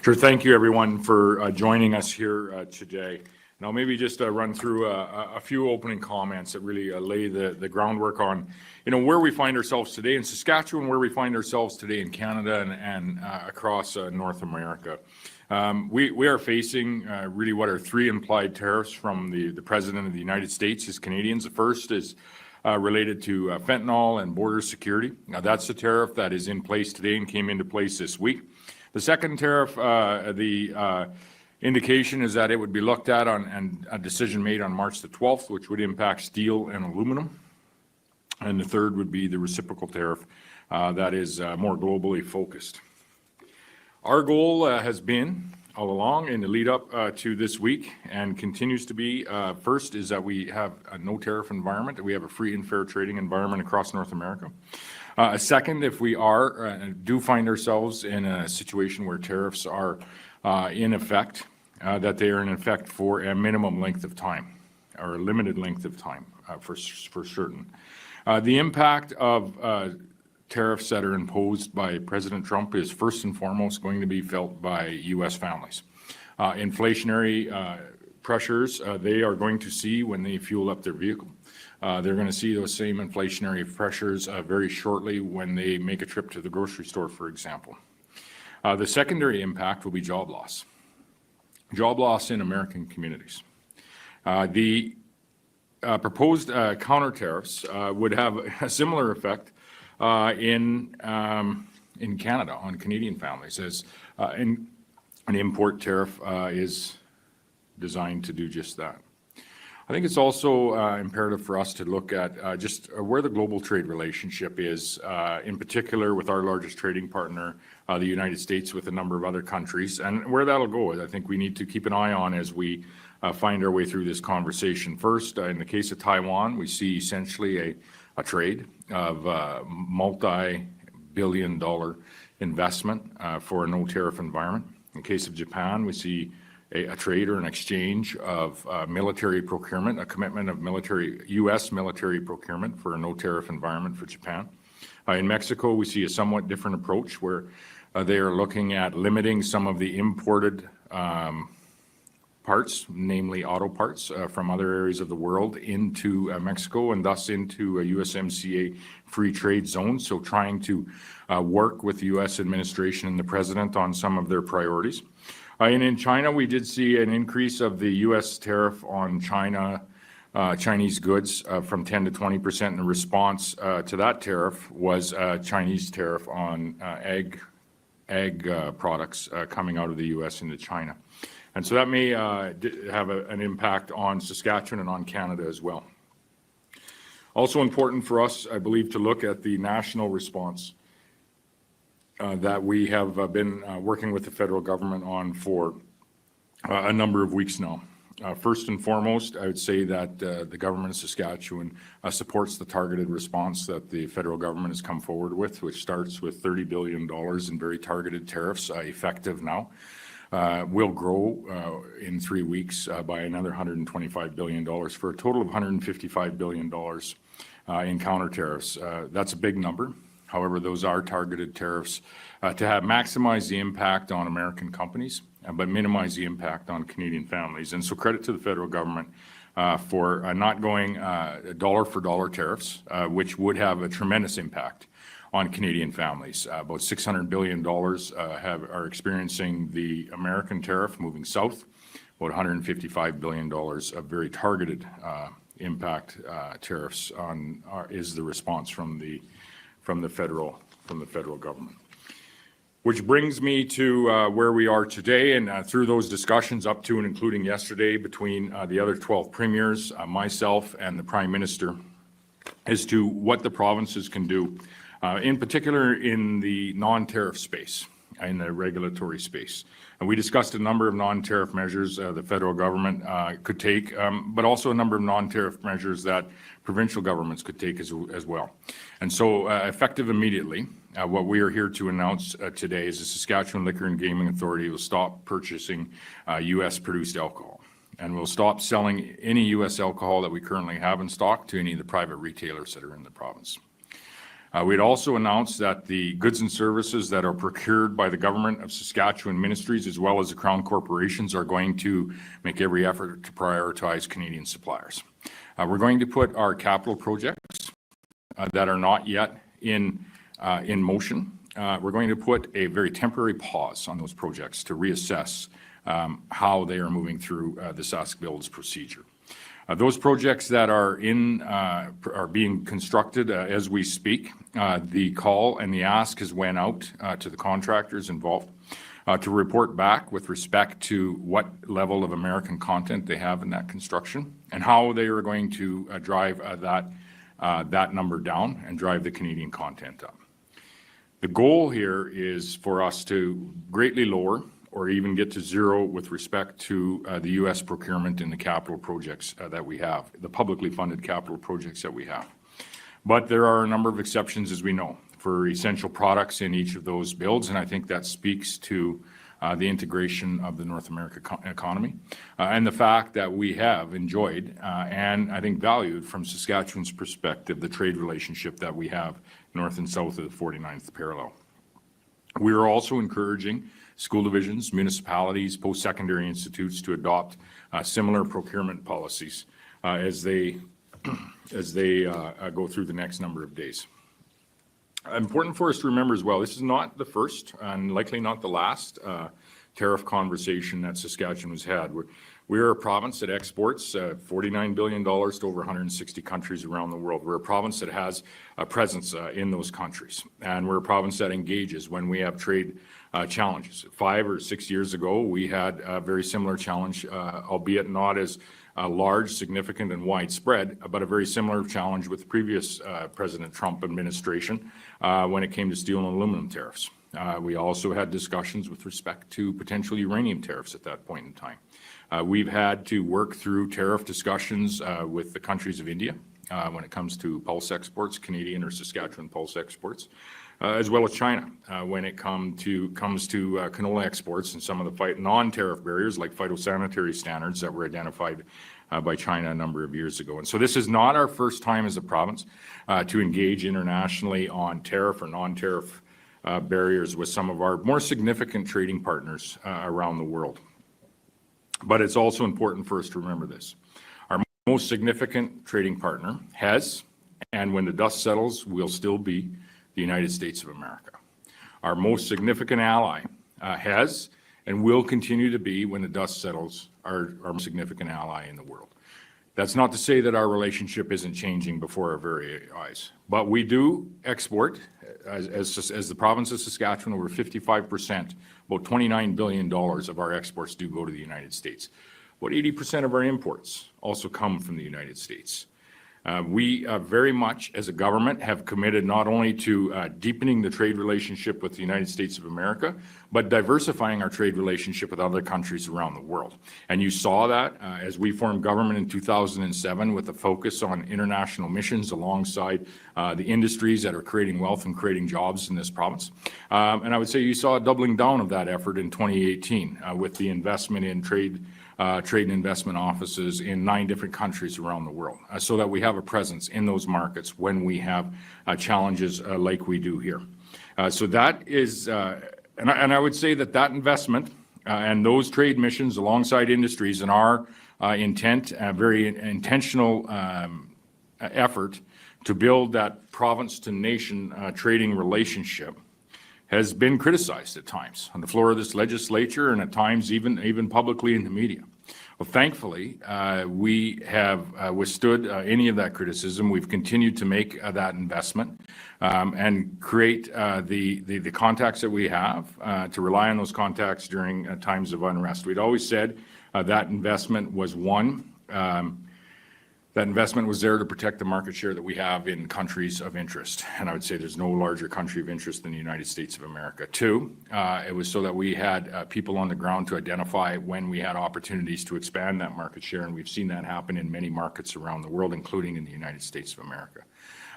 Sure. Thank you, everyone, for joining us here today. Now, maybe just run through a few opening comments that really lay the groundwork on, where we find ourselves today in Saskatchewan, where we find ourselves today in Canada and across North America. We are facing really what are three implied tariffs from the President of the United States as Canadians. The first is related to fentanyl and border security. Now, that's the tariff that is in place today and came into place this week. The second tariff, the indication is that it would be looked at and a decision made on March the 12th, which would impact steel and aluminum. And the third would be the reciprocal tariff that is more globally focused. Our goal has been all along in the lead up to this week and continues to be, first is that we have a no tariff environment, that we have a free and fair trading environment across North America. Second, if we do find ourselves in a situation where tariffs are in effect, that they are in effect for a minimum length of time or a limited length of time for certain. The impact of tariffs that are imposed by President Trump is first and foremost going to be felt by U.S. families. Inflationary pressures they are going to see when they fuel up their vehicle. They're going to see those same inflationary pressures very shortly when they make a trip to the grocery store, for example. The secondary impact will be job loss. Job loss in American communities. The proposed counter tariffs would have a similar effect in Canada on Canadian families, as an import tariff is designed to do just that. I think it's also imperative for us to look at just where the global trade relationship is, in particular with our largest trading partner, the United States, with a number of other countries, and where that'll go. I think we need to keep an eye on as we find our way through this conversation. First, in the case of Taiwan, we see essentially a trade of multi-billion-dollar investment for a no-tariff environment. In the case of Japan, we see a trade or an exchange of military procurement, a commitment of U.S. military procurement for a no-tariff environment for Japan. In Mexico, we see a somewhat different approach where they are looking at limiting some of the imported parts, namely auto parts, from other areas of the world into Mexico and thus into a USMCA free trade zone. So trying to work with the U.S. administration and the president on some of their priorities. And in China, we did see an increase of the U.S. tariff on Chinese goods from 10 to 20%. And the response to that tariff was a Chinese tariff on ag products coming out of the U.S. into China. And so that may have an impact on Saskatchewan and on Canada as well. Also important for us, I believe, to look at the national response that we have been working with the federal government on for a number of weeks now. First and foremost, I would say that the government of Saskatchewan supports the targeted response that the federal government has come forward with, which starts with $30 billion in very targeted tariffs effective now. Will grow in 3 weeks by another $125 billion for a total of $155 billion in counter tariffs. That's a big number. However, those are targeted tariffs to have maximize the impact on American companies, but minimize the impact on Canadian families. And so credit to the federal government for not going dollar for dollar tariffs, which would have a tremendous impact on Canadian families. About $600 billion are experiencing the American tariff moving south. About $155 billion of very targeted impact tariffs is the response from the federal government. Which brings me to where we are today, and through those discussions up to and including yesterday between the other 12 premiers, myself and the Prime Minister, as to what the provinces can do, in particular in the non-tariff space, in the regulatory space. And we discussed a number of non-tariff measures the federal government could take, but also a number of non-tariff measures that provincial governments could take as well. And so effective immediately, what we are here to announce today is the Saskatchewan Liquor and Gaming Authority will stop purchasing U.S. produced alcohol. And we'll stop selling any U.S. alcohol that we currently have in stock to any of the private retailers that are in the province. We'd also announced that the goods and services that are procured by the government of Saskatchewan ministries as well as the Crown corporations are going to make every effort to prioritize Canadian suppliers. We're going to put our capital projects that are not yet in motion. We're going to put a very temporary pause on those projects to reassess how they are moving through the Sask Builds procedure. Those projects that are being constructed as we speak, the call and the ask has went out to the contractors involved to report back with respect to what level of American content they have in that construction and how they are going to drive that number down and drive the Canadian content up. The goal here is for us to greatly lower or even get to zero with respect to the U.S. procurement in the capital projects that we have, the publicly funded capital projects that we have. But there are a number of exceptions, as we know, for essential products in each of those builds, and I think that speaks to the integration of the North American economy and the fact that we have enjoyed and I think valued from Saskatchewan's perspective the trade relationship that we have north and south of the 49th parallel. We are also encouraging school divisions, municipalities, post-secondary institutes to adopt similar procurement policies as they go through the next number of days. Important for us to remember as well, this is not the first and likely not the last tariff conversation that Saskatchewan has had. We're a province that exports $49 billion to over 160 countries around the world. We're a province that has a presence in those countries, and we're a province that engages when we have trade challenges. 5 or 6 years ago, we had a very similar challenge, albeit not as large, significant, and widespread, but a very similar challenge with the previous President Trump administration when it came to steel and aluminum tariffs. We also had discussions with respect to potential uranium tariffs at that point in time. We've had to work through tariff discussions with the countries of India when it comes to pulse exports, Canadian or Saskatchewan pulse exports, as well as China when it comes to canola exports and some of the non-tariff barriers like phytosanitary standards that were identified by China a number of years ago. And so this is not our first time as a province to engage internationally on tariff or non-tariff barriers with some of our more significant trading partners around the world. But it's also important for us to remember this. Our most significant trading partner has, and when the dust settles, will still be the United States of America. Our most significant ally has and will continue to be, when the dust settles, our most significant ally in the world. That's not to say that our relationship isn't changing before our very eyes, but we do export, as the province of Saskatchewan, over 55%, about $29 billion of our exports do go to the United States. About 80% of our imports also come from the United States. We very much, as a government, have committed not only to deepening the trade relationship with the United States of America, but diversifying our trade relationship with other countries around the world. And you saw that as we formed government in 2007 with a focus on international missions alongside the industries that are creating wealth and creating jobs in this province. And I would say you saw a doubling down of that effort in 2018 with the investment in trade and investment offices in 9 different countries around the world, so that we have a presence in those markets when we have challenges like we do here. So that is, and I would say that investment and those trade missions alongside industries and our intent, very intentional effort to build that province-to-nation trading relationship has been criticized at times on the floor of this legislature and at times even publicly in the media. Well, thankfully, we have withstood any of that criticism. We've continued to make that investment and create the contacts that we have to rely on those contacts during times of unrest. We'd always said that investment was that investment was there to protect the market share that we have in countries of interest. And I would say there's no larger country of interest than the United States of America. 2, it was so that we had people on the ground to identify when we had opportunities to expand that market share. And we've seen that happen in many markets around the world, including in the United States of America.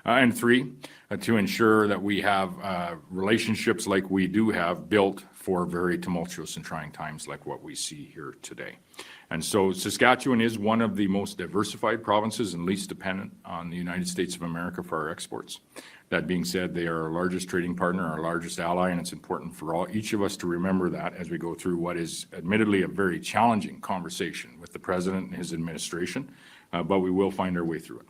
And 3, to ensure that we have relationships like we do have built for very tumultuous and trying times like what we see here today. And so Saskatchewan is one of the most diversified provinces and least dependent on the United States of America for our exports. That being said, they are our largest trading partner, our largest ally, and it's important for each of us to remember that as we go through what is admittedly a very challenging conversation with the President and his administration, but we will find our way through it.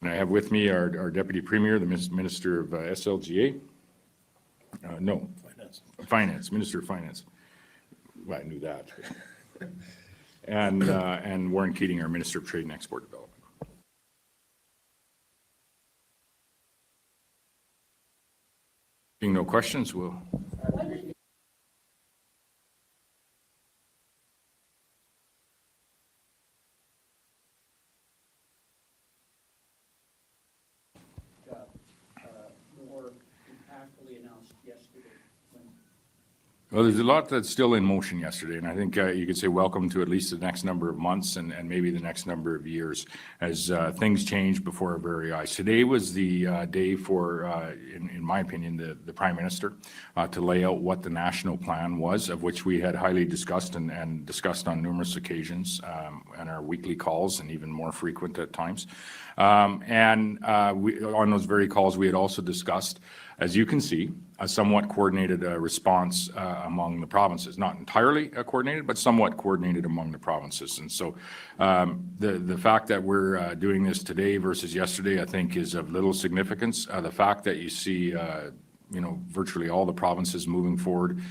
And I have with me our Deputy Premier, the Minister of SLGA. Finance, Minister of Finance. Well, I knew that. And Warren Keating, our Minister of Trade and Export Development. Being no questions, we'll. More impactfully announced yesterday. Well, there's a lot that's still in motion yesterday, and I think you could say welcome to at least the next number of months and maybe the next number of years as things change before our very eyes. Today was the day for, in my opinion, the Prime Minister to lay out what the national plan was, of which we had highly discussed and discussed on numerous occasions on our weekly calls and even more frequent at times. On those very calls, we had also discussed, as you can see, a somewhat coordinated response among the provinces. Not entirely coordinated, but somewhat coordinated among the provinces. And so the fact that we're doing this today versus yesterday, I think, is of little significance. The fact that you see virtually all the provinces moving forward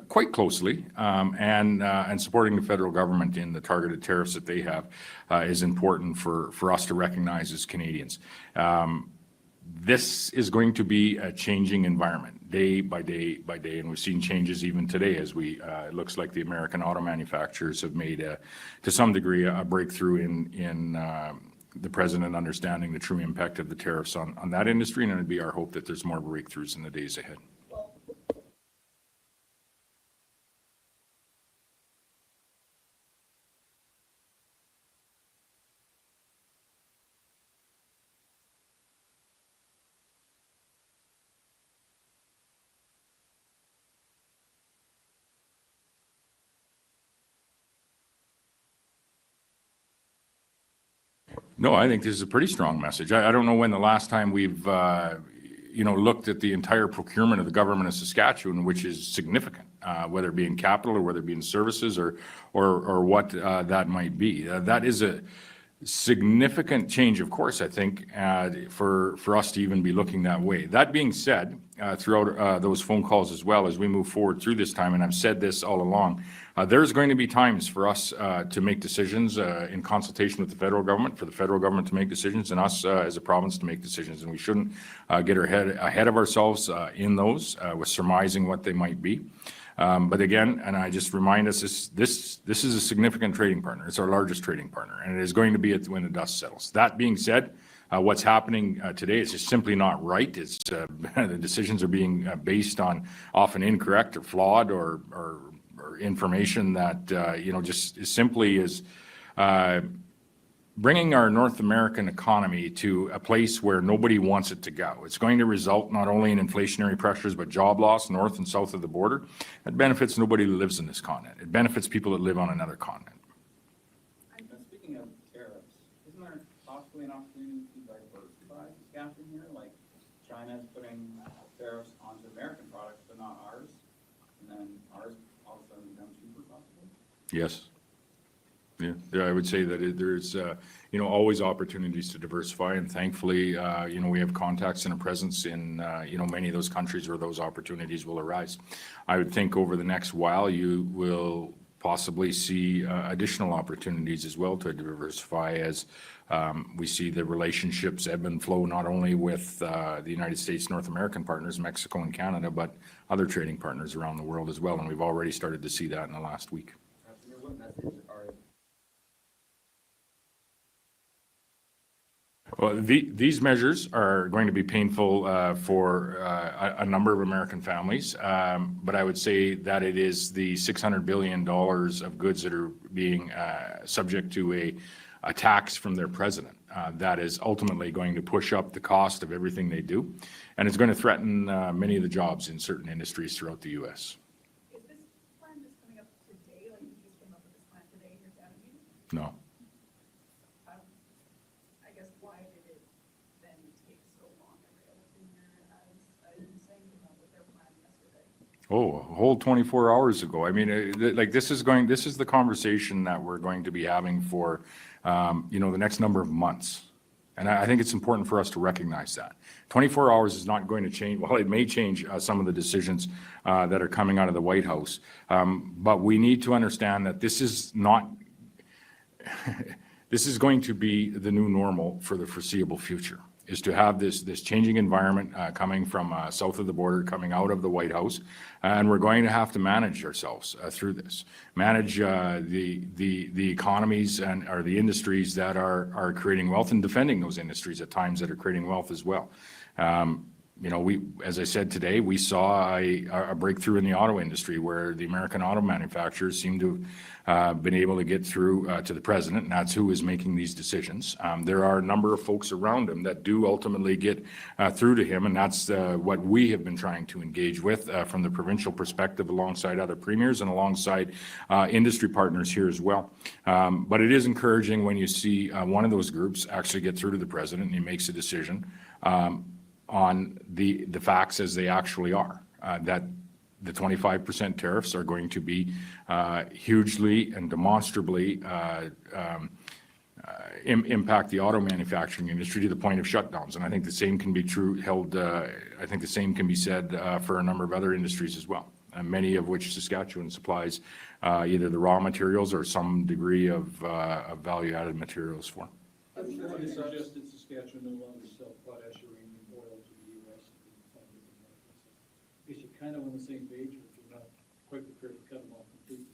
quite closely and supporting the federal government in the targeted tariffs that they have is important for us to recognize as Canadians. This is going to be a changing environment day by day by day, and we've seen changes even today as it looks like the American auto manufacturers have made, to some degree, a breakthrough in the President understanding the true impact of the tariffs on that industry, and it would be our hope that there's more breakthroughs in the days ahead. No, I think this is a pretty strong message. I don't know when the last time we've, looked at the entire procurement of the government of Saskatchewan, which is significant, whether it be in capital or whether it be in services or what that might be. That is a significant change, of course, I think, for us to even be looking that way. That being said, throughout those phone calls as well, as we move forward through this time, and I've said this all along, there's going to be times for us to make decisions in consultation with the federal government, for the federal government to make decisions, and us as a province to make decisions. And we shouldn't get ahead of ourselves in those with surmising what they might be. But again, and I just remind us, this is a significant trading partner. It's our largest trading partner, and it is going to be when the dust settles. That being said, what's happening today is just simply not right. It's the decisions are being based on often incorrect or flawed or information that just simply is bringing our North American economy to a place where nobody wants it to go. It's going to result not only in inflationary pressures, but job loss north and south of the border. It benefits nobody who lives in this continent. It benefits people that live on another continent. Speaking of tariffs, isn't there possibly an opportunity to diversify Saskatchewan here? Like China's putting tariffs onto American products, but not ours, and then ours all of a sudden becomes cheaper possibly? Yes. Yeah, I would say that there's, always opportunities to diversify, and thankfully, we have contacts and a presence in, many of those countries where those opportunities will arise. I would think over the next while, you will possibly see additional opportunities as well to diversify as we see the relationships ebb and flow not only with the United States, North American partners, Mexico and Canada, but other trading partners around the world as well, and we've already started to see that in the last week. What message are Well, these measures are going to be painful for a number of American families, but I would say that it is the $600 billion of goods that are being subject to a tax from their president that is ultimately going to push up the cost of everything they do, and it's going to threaten many of the jobs in certain industries throughout the U.S. Is this plan just coming up today? Like you just came up with this plan today in your cabinet meeting? No. I guess why did it then take so long Oh, a whole 24 hours ago. I mean, like this is the conversation that we're going to be having for, you know, the next number of months. And I think it's important for us to recognize that. 24 hours is not going to change, well, it may change some of the decisions that are coming out of the White House. But we need to understand that this is not, this is going to be the new normal for the foreseeable future, is to have this changing environment coming from south of the border, coming out of the White House, and we're going to have to manage ourselves through this, manage the economies or the industries that are creating wealth and defending those industries at times that are creating wealth as well. You know, as I said today, we saw a breakthrough in the auto industry where the American auto manufacturers seem to have been able to get through to the president, and that's who is making these decisions. There are a number of folks around him that do ultimately get through to him, and that's what we have been trying to engage with from the provincial perspective alongside other premiers and alongside industry partners here as well. But it is encouraging when you see one of those groups actually get through to the president and he makes a decision on the facts as they actually are, that the 25% tariffs are going to be hugely and demonstrably impact the auto manufacturing industry to the point of shutdowns. And I think the same can be I think the same can be said for a number of other industries as well, many of which Saskatchewan supplies either the raw materials or some degree of value-added materials for. I suggested Saskatchewan no longer sell potash uranium oil to the U.S. I guess you're kind of on the same page, but you're not quite prepared to cut them off completely.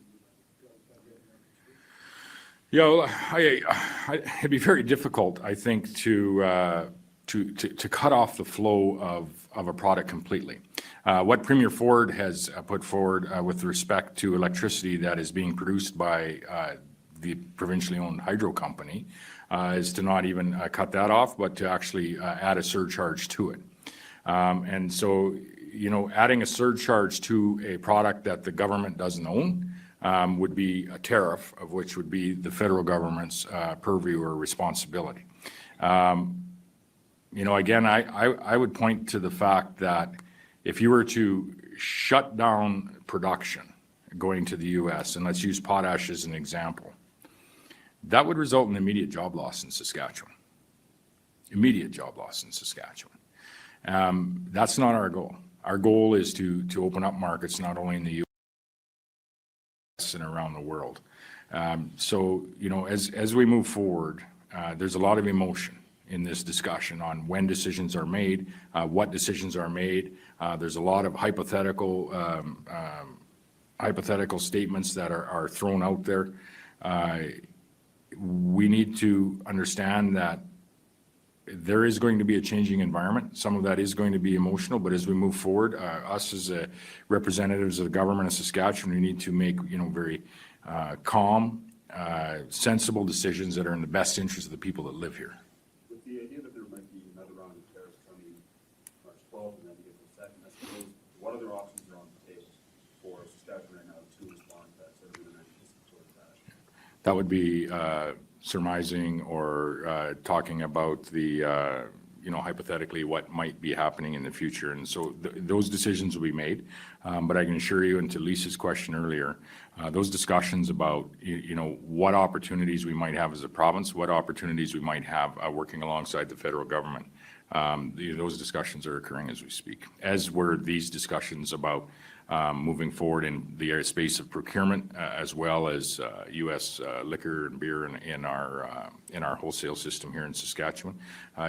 Yeah, well, it'd be very difficult, I think, to cut off the flow of a product completely. What Premier Ford has put forward with respect to electricity that is being produced by the provincially owned hydro company is to not even cut that off, but to actually add a surcharge to it. And so, you know, adding a surcharge to a product that the government doesn't own would be a tariff, of which would be the federal government's purview or responsibility. You know, again, I would point to the fact that if you were to shut down production going to the U.S., and let's use potash as an example, that would result in immediate job loss in Saskatchewan. Immediate job loss in Saskatchewan. That's not our goal. Our goal is to open up markets not only in the U.S. and around the world. So, you know, as we move forward, there's a lot of emotion in this discussion on when decisions are made, what decisions are made. There's a lot of hypothetical statements that are thrown out there. We need to understand that there is going to be a changing environment. Some of that is going to be emotional, but as we move forward, us as representatives of the government of Saskatchewan, we need to make, you know, very calm, sensible decisions that are in the best interest of the people that live here. With the idea that there might be another round of tariffs coming March 12th and then you get the second, I suppose, what other options are on the table for Saskatchewan right now to respond to that sort of an anticipatory fashion? That would be surmising or talking about the, you know, hypothetically what might be happening in the future. And so those decisions will be made. But I can assure you, and to Lisa's question earlier, those discussions about, you know, what opportunities we might have as a province, what opportunities we might have working alongside the federal government, those discussions are occurring as we speak, as were these discussions about moving forward in the space of procurement, as well as U.S. liquor and beer in our wholesale system here in Saskatchewan.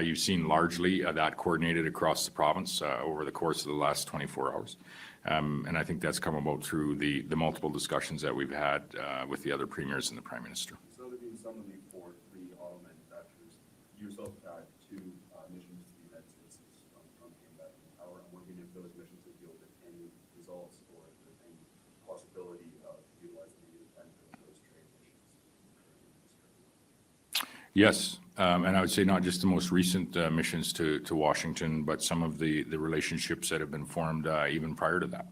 You've seen largely that coordinated across the province over the course of the last 24 hours. And I think that's come about through the multiple discussions that we've had with the other premiers and the Prime Minister. So there being some of the four, three auto manufacturers, you yourself have had two missions to the United States from Canada and power. I'm wondering if those missions have yielded any results or if there's any possibility of utilizing the benefit of those trade missions. Yes, and I would say not just the most recent missions to Washington, but some of the relationships that have been formed even prior to that.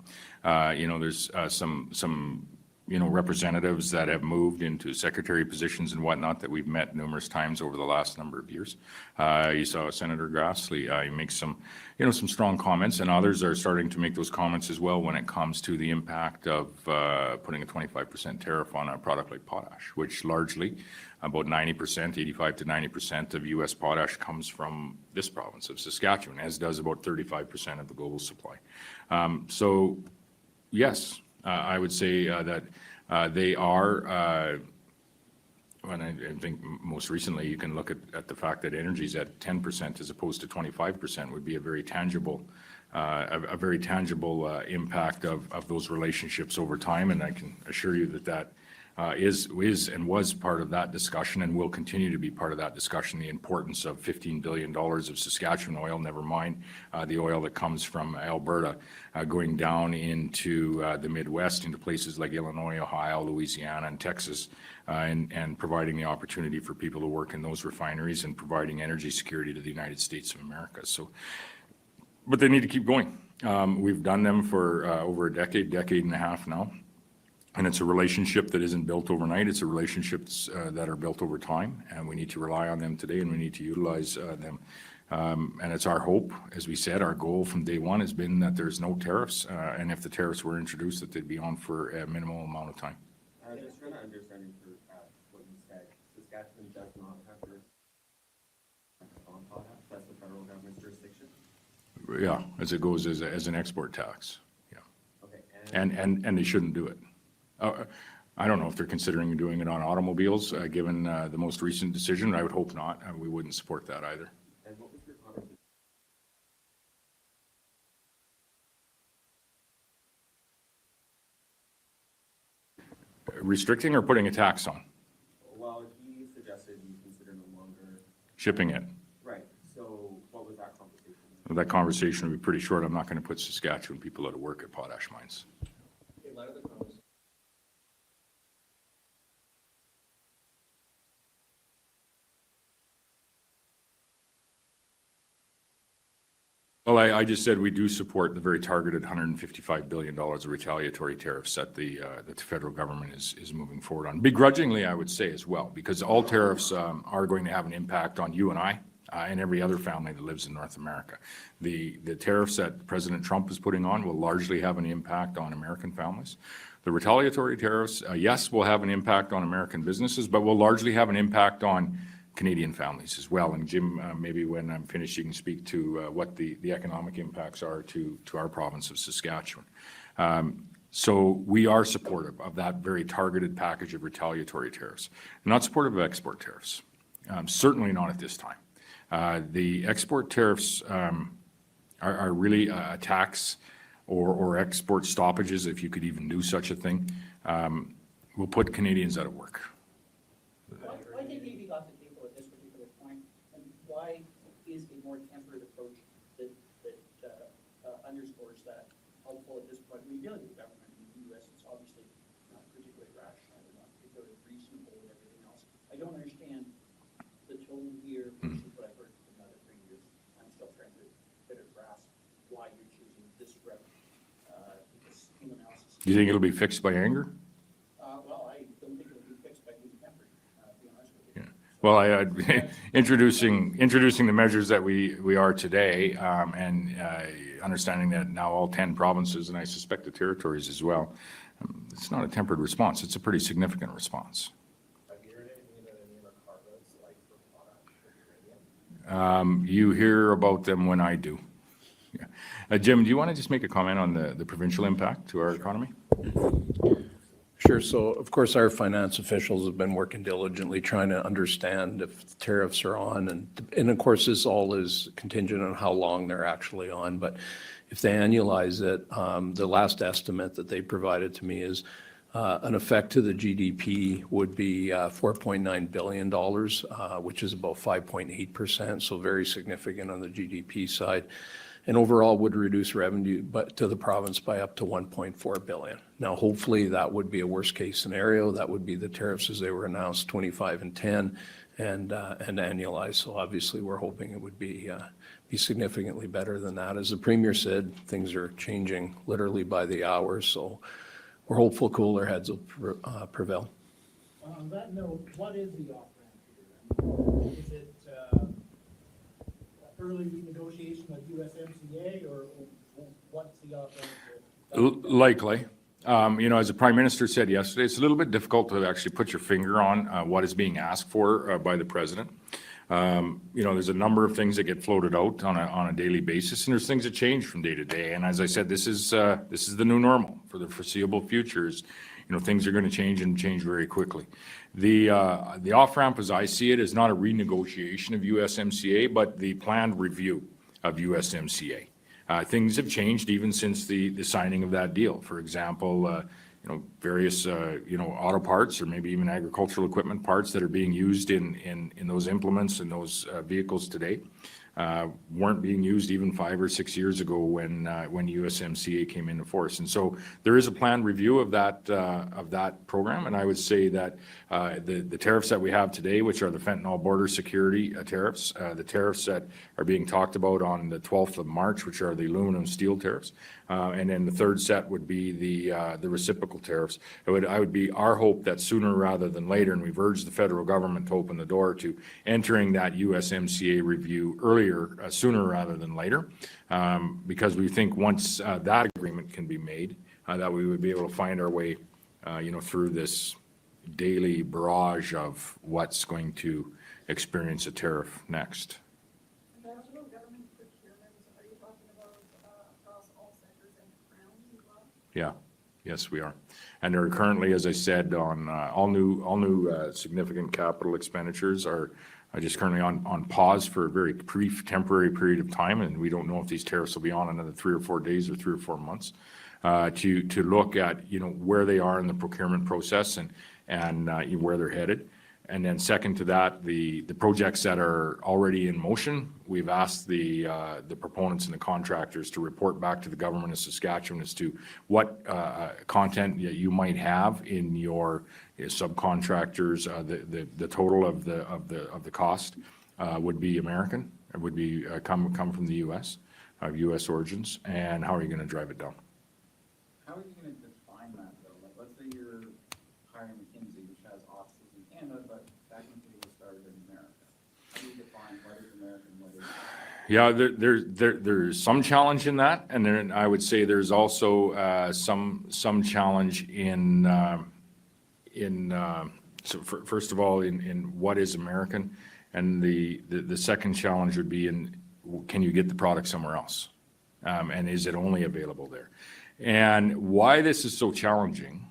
You know, there's some representatives that have moved into secretary positions and whatnot that we've met numerous times over the last number of years. You saw Senator Grassley make some strong comments, and others are starting to make those comments as well when it comes to the impact of putting a 25% tariff on a product like potash, which largely about 90%, 85 to 90% of U.S. potash comes from this province of Saskatchewan, as does about 35% of the global supply. So yes, I would say that they are, and I think most recently you can look at the fact that energy is at 10% as opposed to 25% would be a very tangible impact of those relationships over time. And I can assure you that is and was part of that discussion and will continue to be part of that discussion, the importance of $15 billion of Saskatchewan oil, never mind the oil that comes from Alberta, going down into the Midwest, into places like Illinois, Ohio, Louisiana, and Texas, and providing the opportunity for people to work in those refineries and providing energy security to the United States of America. So, but they need to keep going. We've done them for over a decade and a half now. And it's a relationship that isn't built overnight. It's a relationships that are built over time, and we need to rely on them today, and we need to utilize them. And it's our hope, as we said, our goal from day one has been that there's no tariffs, and if the tariffs were introduced, that they'd be on for a minimal amount of time. Just trying to understand what you said, Saskatchewan does not have jurisdiction on potash. That's the federal government's jurisdiction. Yeah, as it goes as an export tax. Yeah. Okay. And they shouldn't do it. I don't know if they're considering doing it on automobiles, given the most recent decision. I would hope not. We wouldn't support that either. And what was your conversation? Restricting or putting a tax on? Well, he suggested you consider no longer. Shipping it. Right. So what was that conversation? That conversation would be pretty short. I'm not going to put Saskatchewan people out of work at potash mines. In light of the conversation. Well, I just said we do support the very targeted $155 billion of retaliatory tariffs that the federal government is moving forward on. Begrudgingly, I would say as well, because all tariffs are going to have an impact on you and I and every other family that lives in North America. The tariffs that President Trump is putting on will largely have an impact on American families. The retaliatory tariffs, yes, will have an impact on American businesses, but will largely have an impact on Canadian families as well. And Jim, maybe when I'm finished, you can speak to what the economic impacts are to our province of Saskatchewan. So we are supportive of that very targeted package of retaliatory tariffs. Not supportive of export tariffs, certainly not at this time. The export tariffs are really a tax or export stoppages, if you could even do such a thing, will put Canadians out of work. Why did maybe got to table at this particular point, and why is a more tempered approach that underscores that helpful at this point? When you're dealing with the government in the U.S., it's obviously not particularly rational, not particularly reasonable and everything else. I don't understand the tone here versus what I've heard from the other 3 years. I'm still trying to get a grasp why you're choosing this route, because human analysis. Do you think it'll be fixed by anger? Well, I don't think it'll be fixed by being tempered, to be honest with you. Yeah. Well, introducing the measures that we are today, and understanding that now all 10 provinces, and I suspect the territories as well, it's not a tempered response. It's a pretty significant response. Have you heard anything about any of the cargoes, like for potash or uranium? You hear about them when I do. Yeah. Jim, do you want to just make a comment on the provincial impact to our economy? Sure. So, of course, our finance officials have been working diligently trying to understand if tariffs are on. And of course, this all is contingent on how long they're actually on. But if they annualize it, the last estimate that they provided to me is an effect to the GDP would be $4.9 billion, which is about 5.8%. So very significant on the GDP side. And overall would reduce revenue to the province by up to $1.4 billion. Now, hopefully that would be a worst case scenario. That would be the tariffs as they were announced, 25 and 10, and annualized. So obviously we're hoping it would be significantly better than that. As the Premier said, things are changing literally by the hour. So we're hopeful cooler heads will prevail. On that note, what is the off-ramp here? Is it early renegotiation of USMCA, or what's the off-ramp here? Likely. As the Prime Minister said yesterday, it's a little bit difficult to actually put your finger on what is being asked for by the President. There's a number of things that get floated out on a daily basis, and there's things that change from day to day. And as I said, this is the new normal for the foreseeable futures. Things are going to change and change very quickly. The off-ramp, as I see it, is not a renegotiation of USMCA, but the planned review of USMCA. Things have changed even since the signing of that deal. For example, various, auto parts or maybe even agricultural equipment parts that are being used in those implements and those vehicles today weren't being used even 5 or 6 years ago when USMCA came into force. And so there is a planned review of that program. And I would say that the tariffs that we have today, which are the fentanyl border security tariffs, the tariffs that are being talked about on the 12th of March, which are the aluminum steel tariffs, and then the third set would be the reciprocal tariffs. It would be our hope that sooner rather than later, and we've urged the federal government to open the door to entering that USMCA review sooner rather than later, because we think once that agreement can be made, that we would be able to find our way, through this daily barrage of what's going to experience a tariff next. Federal government procurement, are you talking about across all sectors and crowns as well? Yeah, yes, we are. And there are currently, as I said, on all new significant capital expenditures are just currently on pause for a very brief temporary period of time, and we don't know if these tariffs will be on another 3 or 4 days or 3 or 4 months, to look at where they are in the procurement process and where they're headed. And then second to that, the projects that are already in motion, we've asked the proponents and the contractors to report back to the government of Saskatchewan as to what content you might have in your subcontractors. The total of the cost would be American. It would be come from the U.S. of U.S. origins. And how are you going to drive it down? How are you gonna define that though? Like, let's say you're hiring McKinsey, which has offices in Canada, but technically was started in America. How do you define what is American, what is? Yeah, there's some challenge in that, and then I would say there's also some challenge in first of all in what is American, and the second challenge would be in can you get the product somewhere else, and is it only available there? And why this is so challenging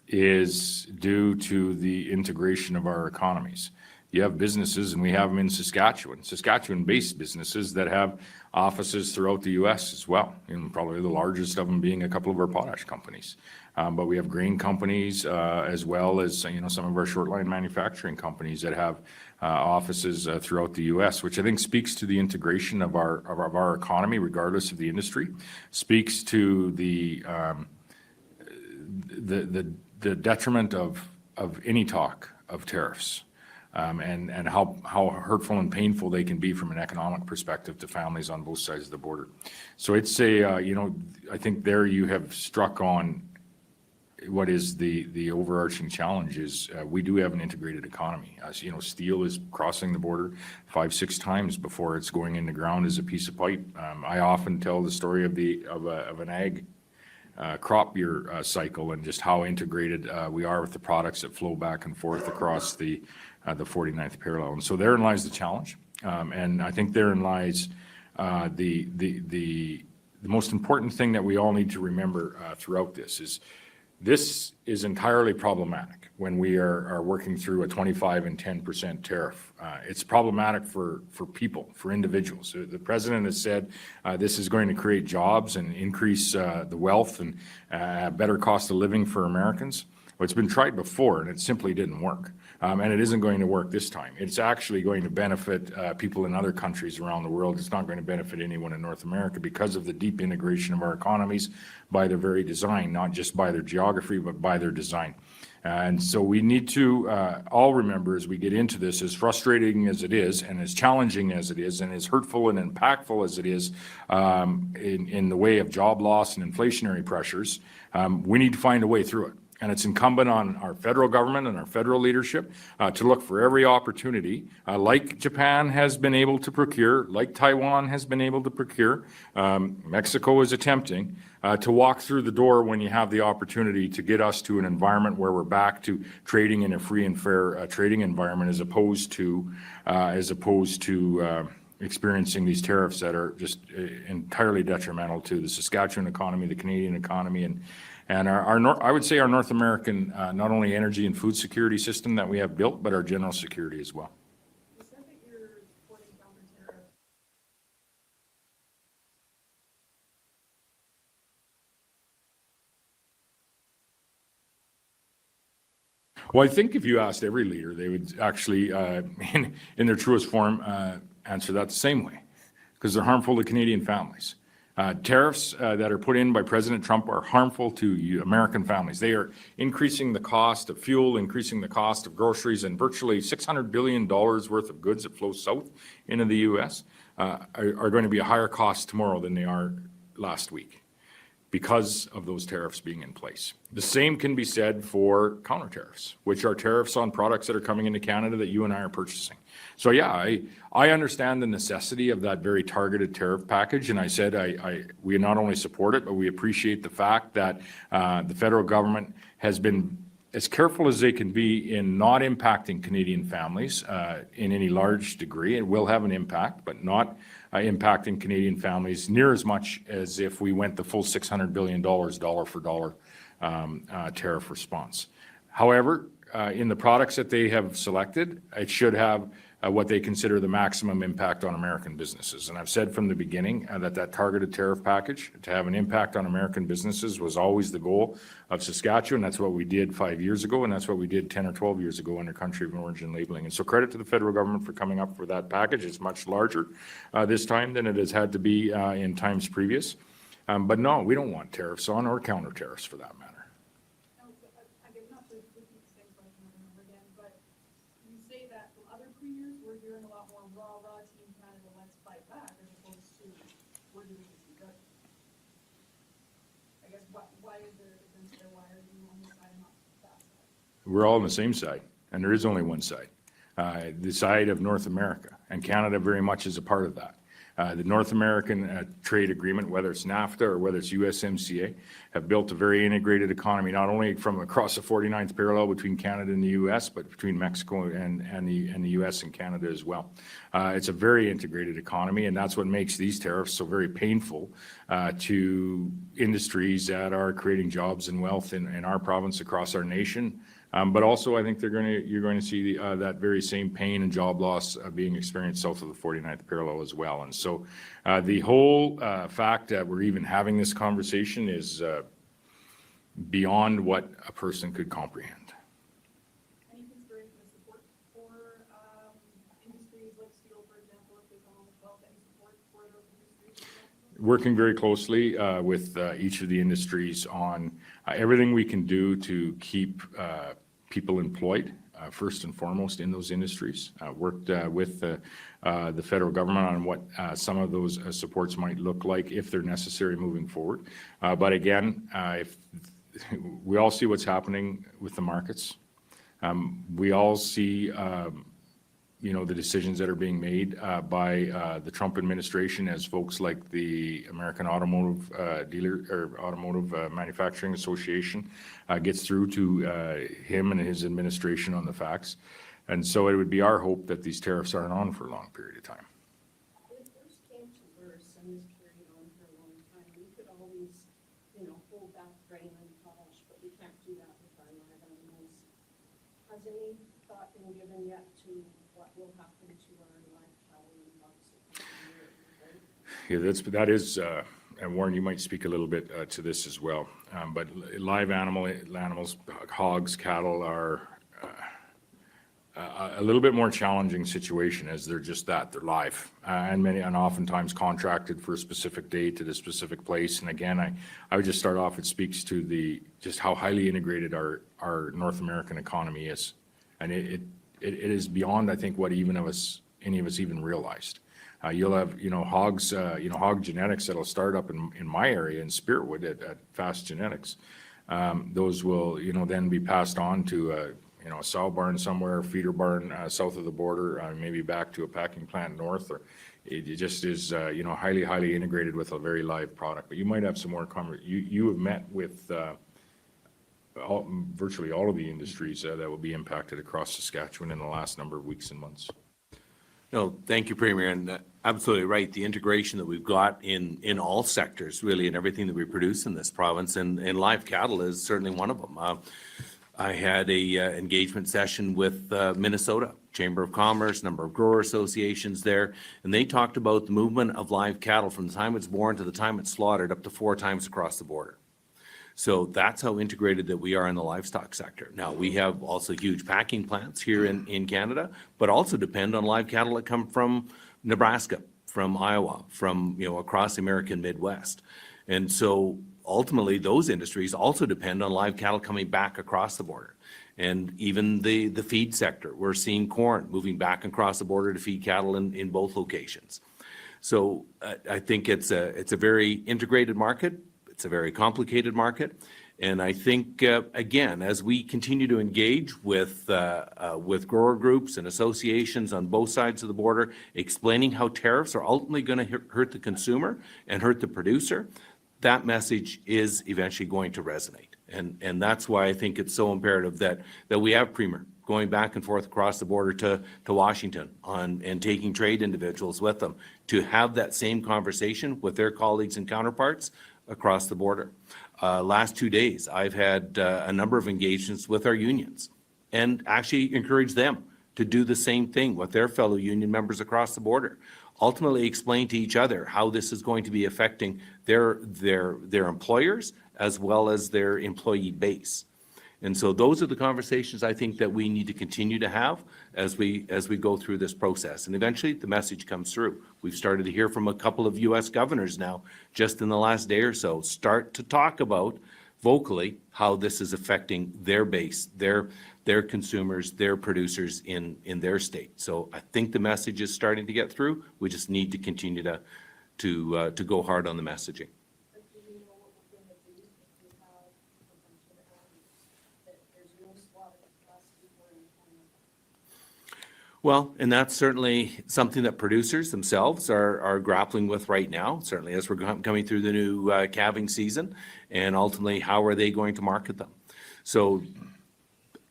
is due to the integration of our economies. You have businesses, and we have them in Saskatchewan-based businesses that have offices throughout the U.S. as well, and probably the largest of them being a couple of our potash companies. But we have grain companies as well as some of our short-line manufacturing companies that have offices throughout the U.S., which I think speaks to the integration of our economy, regardless of the industry, speaks to the detriment of any talk of tariffs. And how hurtful and painful they can be from an economic perspective to families on both sides of the border. So it's I think there you have struck on what is the overarching challenge is we do have an integrated economy. As steel is crossing the border 5-6 times before it's going in the ground as a piece of pipe. I often tell the story of an ag crop year cycle and just how integrated we are with the products that flow back and forth across the 49th parallel. And so therein lies the challenge. And I think therein lies the most important thing that we all need to remember throughout this is entirely problematic when we are working through a 25 and 10% tariff. It's problematic for people, for individuals. The president has said this is going to create jobs and increase the wealth and better cost of living for Americans. Well, it's been tried before and it simply didn't work. And it isn't going to work this time. It's actually going to benefit people in other countries around the world. It's not going to benefit anyone in North America because of the deep integration of our economies by their very design, not just by their geography, but by their design. And so we need to all remember as we get into this, as frustrating as it is and as challenging as it is and as hurtful and impactful as it is in the way of job loss and inflationary pressures, we need to find a way through it. And it's incumbent on our federal government and our federal leadership to look for every opportunity, like Japan has been able to procure, like Taiwan has been able to procure, Mexico is attempting, to walk through the door when you have the opportunity to get us to an environment where we're back to trading in a free and fair trading environment as opposed to experiencing these tariffs that are just entirely detrimental to the Saskatchewan economy, the Canadian economy, and I would say our North American, not only energy and food security system that we have built, but our general security as well. You said that you're supporting counter tariffs. Well, I think if you asked every leader, they would actually, in their truest form, answer that the same way, because they're harmful to Canadian families. Tariffs that are put in by President Trump are harmful to American families. They are increasing the cost of fuel, increasing the cost of groceries, and virtually $600 billion worth of goods that flow south into the U.S. Are going to be a higher cost tomorrow than they are last week because of those tariffs being in place. The same can be said for counter tariffs, which are tariffs on products that are coming into Canada that you and I are purchasing. So yeah, I understand the necessity of that very targeted tariff package, and I said we not only support it, but we appreciate the fact that the federal government has been as careful as they can be in not impacting Canadian families in any large degree. It will have an impact, but not impacting Canadian families near as much as if we went the full $600 billion dollar for dollar tariff response. However, in the products that they have selected, it should have what they consider the maximum impact on American businesses. And I've said from the beginning that targeted tariff package to have an impact on American businesses was always the goal of Saskatchewan. That's what we did 5 years ago, and that's what we did 10 or 12 years ago under country of origin labeling. And so credit to the federal government for coming up with that package. It's much larger this time than it has had to be in times previous. But no, we don't want tariffs on or counter tariffs for that matter. Now, again, not to repeat the same question over and over again, but you say that from other premiers, we're hearing a lot more rah, Team Canada, let's fight back, as opposed to we're doing this because. I guess, why is there a difference there? Why are you on this side and not that side? We're all on the same side, and there is only one side, the side of North America, and Canada very much is a part of that. The North American trade agreement, whether it's NAFTA or whether it's USMCA, have built a very integrated economy, not only from across the 49th parallel between Canada and the U.S., but between Mexico and the U.S. and Canada as well. It's a very integrated economy, and that's what makes these tariffs so very painful to industries that are creating jobs and wealth in our province, across our nation. But also, I think you're going to see that very same pain and job loss being experienced south of the 49th parallel as well. And so the whole fact that we're even having this conversation is beyond what a person could comprehend. Any consideration of support for industries like steel, for example, if they come on with wealth, any support for those industries? Working very closely with each of the industries on everything we can do to keep people employed, first and foremost in those industries. Worked with the federal government on what some of those supports might look like if they're necessary moving forward. But again, if we all see what's happening with the markets. We all see the decisions that are being made by the Trump administration as folks like the American Automotive Manufacturing Association gets through to him and his administration on the facts. And so it would be our hope that these tariffs aren't on for a long period of time. If worse came to worse and this carried on for a long time, we could always, hold back grain and potash, but we can't do that with our live animals. Has any thought been given yet to what will happen to our live cattle and hogs? Yeah, that is, and Warren, you might speak a little bit to this as well. But live animals, hogs, cattle are a little bit more challenging situation as they're just that, they're live. And oftentimes contracted for a specific date at a specific place. And again, I would just start off, it speaks to just how highly integrated our North American economy is. And it is beyond, I think, what any of us even realized. You'll have, hog genetics that'll start up in my area in Spiritwood at Fast Genetics. Those will, then be passed on to a sow barn somewhere, feeder barn south of the border, maybe back to a packing plant north, or it just is, highly integrated with a very live product. But you might have some more you have met with virtually all of the industries that will be impacted across Saskatchewan in the last number of weeks and months. No, thank you, Premier, and absolutely right. The integration that we've got in all sectors, really, in everything that we produce in this province, and live cattle is certainly one of them. I had a engagement session with Minnesota Chamber of Commerce, number of grower associations there, and they talked about the movement of live cattle from the time it's born to the time it's slaughtered up to 4 times across the border. So that's how integrated that we are in the livestock sector. Now, we have also huge packing plants here in Canada, but also depend on live cattle that come from Nebraska, from Iowa, from, across the American Midwest. And so ultimately, those industries also depend on live cattle coming back across the border. And even the feed sector, we're seeing corn moving back across the border to feed cattle in both locations. So I think it's a very integrated market. It's a very complicated market. And I think, again, as we continue to engage with grower groups and associations on both sides of the border, explaining how tariffs are ultimately going to hurt the consumer and hurt the producer, that message is eventually going to resonate. And that's why I think it's so imperative that we have Premier going back and forth across the border to Washington and taking trade individuals with them to have that same conversation with their colleagues and counterparts across the border. Last 2 days, I've had a number of engagements with our unions and actually encourage them to do the same thing with their fellow union members across the border. Ultimately explain to each other how this is going to be affecting their employers as well as their employee base. And so those are the conversations I think that we need to continue to have as we go through this process. And eventually the message comes through. We've started to hear from a couple of U.S. governors now, just in the last day or so, start to talk about vocally how this is affecting their base, their consumers, their producers in their state. So I think the message is starting to get through. We just need to continue to go hard on the messaging. But do you know what we're gonna do if we have a bunch of animals that there's no slaughter capacity for in Canada? Well, and that's certainly something that producers themselves are grappling with right now, certainly as we're coming through the new calving season, and ultimately, how are they going to market them? So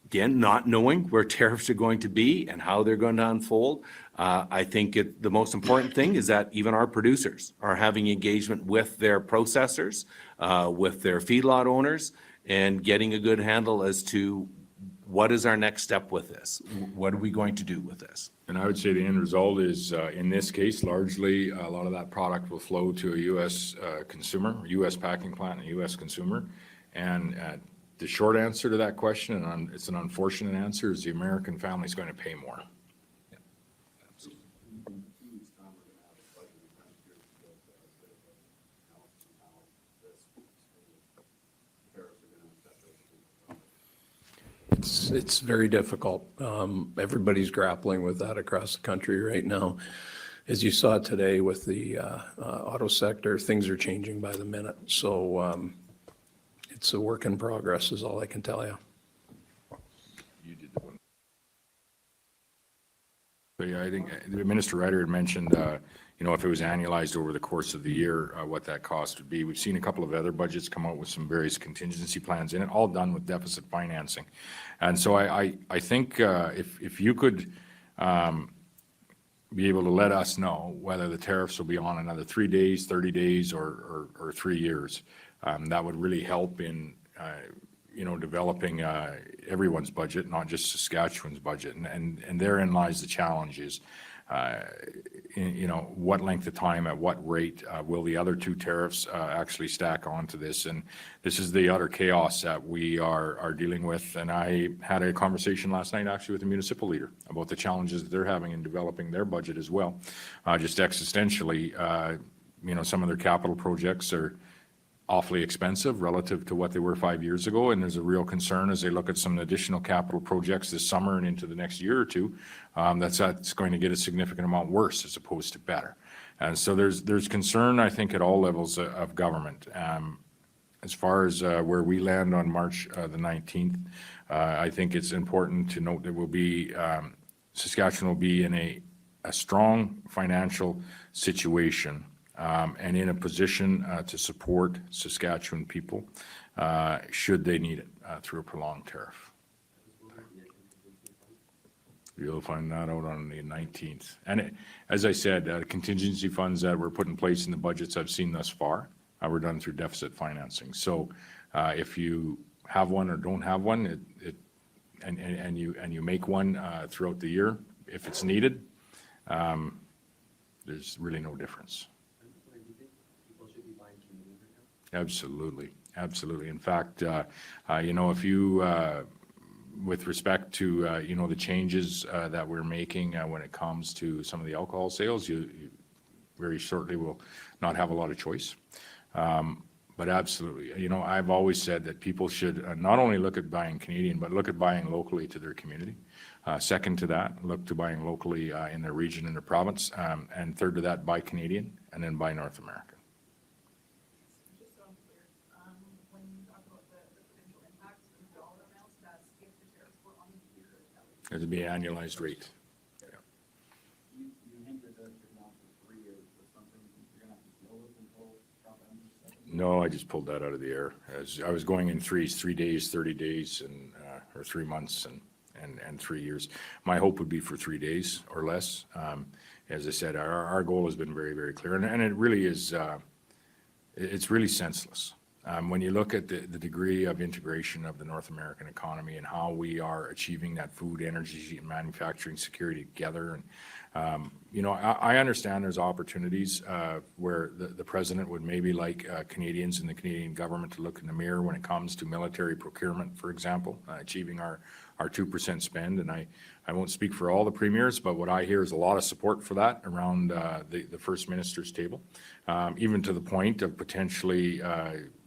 again, not knowing where tariffs are going to be and how they're going to unfold, I think the most important thing is that even our producers are having engagement with their processors, with their feedlot owners, and getting a good handle as to what is our next step with this? What are we going to do with this? And I would say the end result is, in this case, largely a lot of that product will flow to a U.S. Consumer, U.S. packing plant, and a U.S. consumer. And the short answer to that question, and it's an unfortunate answer, is the American family is going to pay more. It's very difficult. Everybody's grappling with that across the country right now. As you saw today with the auto sector, things are changing by the minute. So it's a work in progress is all I can tell you. You did the one. So yeah, I think Minister Ryder had mentioned, if it was annualized over the course of the year, what that cost would be. We've seen a couple of other budgets come out with some various contingency plans in it, all done with deficit financing. And so I think if you could be able to let us know whether the tariffs will be on another 3 days, 30 days, or 3 years, that would really help in developing everyone's budget, not just Saskatchewan's budget. And therein lies the challenges. what length of time, at what rate will the other two tariffs actually stack onto this? And this is the utter chaos that we are dealing with. And I had a conversation last night actually with a municipal leader about the challenges that they're having in developing their budget as well. Just existentially, some of their capital projects are awfully expensive relative to what they were 5 years ago, and there's a real concern as they look at some additional capital projects this summer and into the next year or two, that's going to get a significant amount worse as opposed to better. And so there's concern, I think, at all levels of government. As far as where we land on March the 19th, I think it's important to note that Saskatchewan will be in a strong financial situation and in a position to support Saskatchewan people should they need it through a prolonged tariff. You'll find that out on the 19th. And as I said, contingency funds that were put in place in the budgets I've seen thus far were done through deficit financing. So if you have one or don't have one, and you make one throughout the year, if it's needed, there's really no difference. Absolutely, absolutely. In fact, if you, with respect to, the changes that we're making when it comes to some of the alcohol sales, you very shortly will not have a lot of choice. But absolutely, I've always said that people should not only look at buying Canadian, but look at buying locally to their community. Second to that, look to buying locally in their region, in their province. And third to that, buy Canadian, and then buy North American. Just so I'm clear, when you talk about the potential impacts and the dollar amounts, that's if the tariffs were on the year. It'd be an annualized rate. You hinted that you're not for 3 years, but something you're gonna have to deal with until Trump enters. No, I just pulled that out of the air. As I was going in 3 days, 30 days, and or 3 months and 3 years. My hope would be for 3 days or less. As I said, our goal has been very, very clear, and it really is. It's really senseless. When you look at the degree of integration of the North American economy and how we are achieving that food, energy, and manufacturing security together, and I understand there's opportunities where the president would maybe like Canadians and the Canadian government to look in the mirror when it comes to military procurement, for example, achieving our 2% spend. And I won't speak for all the premiers, but what I hear is a lot of support for that around the First Minister's table, even to the point of potentially,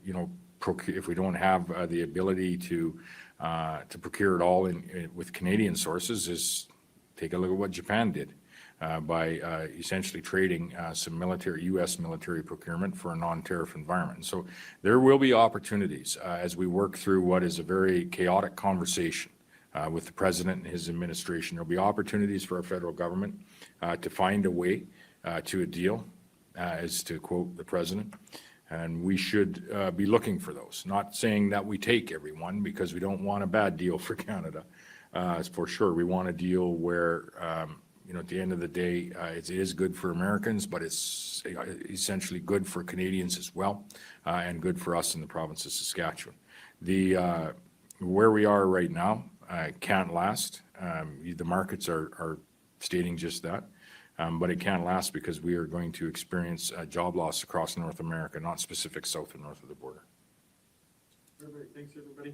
if we don't have the ability to procure it all with Canadian sources, is take a look at what Japan did by essentially trading some U.S. military procurement for a non-tariff environment. So there will be opportunities as we work through what is a very chaotic conversation with the president and his administration. There'll be opportunities for our federal government to find a way to a deal, as to quote the president. And we should be looking for those. Not saying that we take every one, because we don't want a bad deal for Canada. For sure, we want a deal where, at the end of the day, it is good for Americans, but it's essentially good for Canadians as well, and good for us in the province of Saskatchewan. Where we are right now can't last. The markets are stating just that. But it can't last because we are going to experience job loss across North America, not specific south and north of the border. Thanks, everybody.